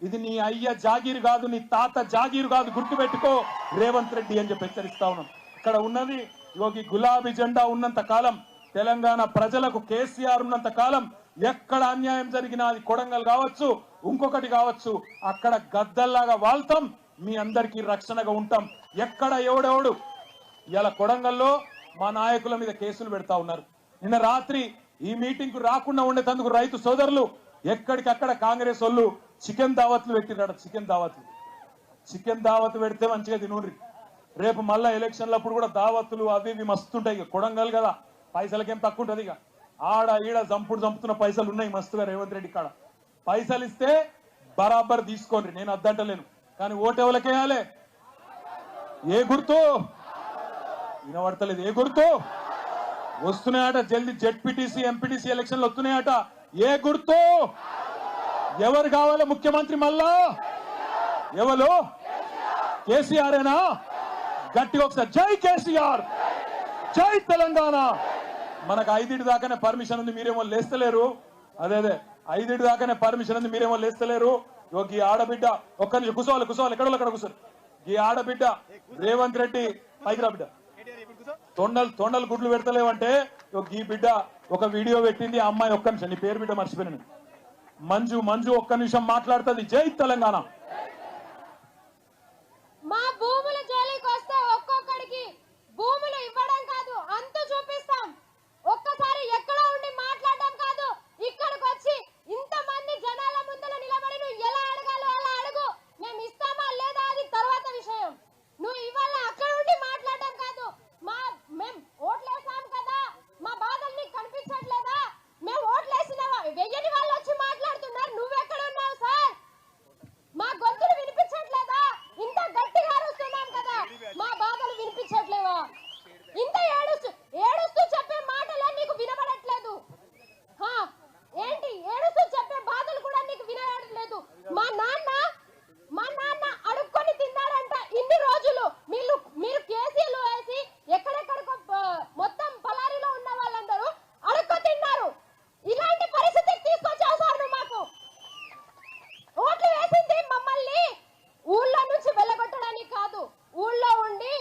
ఇది నీ అయ్య జాగీరు కాదు, నీ తాత జాగీరు కాదు, గుర్తుపెట్టుకో రేవంత్ రెడ్డి అని చెప్పి హెచ్చరిస్తా ఉన్నాం. ఇక్కడ ఉన్నది యోగి గులాబీ జెండా ఉన్నంత కాలం, తెలంగాణ ప్రజలకు కేసీఆర్ ఉన్నంత కాలం ఎక్కడ అన్యాయం జరిగినా అది కొడంగల్ కావచ్చు, ఇంకొకటి కావచ్చు, అక్కడ గద్దల్లాగా వాళ్తాం, మీ అందరికీ రక్షణగా ఉంటాం. ఎక్కడ ఎవడెవడు ఇలా కొడంగల్లో మా నాయకుల మీద కేసులు పెడతా ఉన్నారు. నిన్న రాత్రి ఈ మీటింగ్ కు రాకుండా ఉండేందుకు రైతు సోదరులు ఎక్కడికక్కడ కాంగ్రెస్ వాళ్ళు చికెన్ దావత్లు పెట్టినాడు. చికెన్ దావత్ పెడితే మంచిగా తినూరి. రేపు మళ్ళా ఎలక్షన్లప్పుడు కూడా దావత్తులు అవి ఇవి మస్తుంటాయి. ఇక కొడంగల్ కదా, పైసలకేం తక్కువ ఉంటుంది. ఇక ఆడ ఈడ చంపుతున్న పైసలు ఉన్నాయి మస్తుగా రేవంత్ రెడ్డి కాడ. పైసలు ఇస్తే బరాబర్ తీసుకోండి, నేను అద్దంటలేను. కానీ ఓటెవలకేయాలి? ఏ గుర్తు వినబడతలేదు? ఏ గుర్తు వస్తున్నాయట? జల్దీ జెడ్పీటీసీ ఎంపీటీసీ ఎలక్షన్లు వస్తున్నాయట. ఏ గుర్తు? ఎవరు కావాలి ముఖ్యమంత్రి? మళ్ళా ఎవరు? కేసీఆర్ఏనా? గట్టిగా ఒకసారి జై కేసీఆర్, జై తెలంగాణ. మనకు 5 దాకానే పర్మిషన్ ఉంది, మీరేమో లేస్తలేరు. అదే 5 దాకానే పర్మిషన్ ఉంది, మీరేమో లేస్తలేరు. ఈ ఆడబిడ్డ ఒక్క నిమిషం కూర్చోవాలి ఎక్కడ కూర్చోరు. ఈ ఆడబిడ్డ రేవంత్ రెడ్డి పైకి రా బిడ్డ, తొండలు గుడ్లు పెడతలేవంటే ఈ బిడ్డ ఒక వీడియో పెట్టింది. ఆ అమ్మాయి ఒక్క నిమిషం, నీ పేరు బిడ్డ మర్చిపోయినాను, మంజు ఒక్క నిమిషం మాట్లాడుతుంది. జై తెలంగాణ.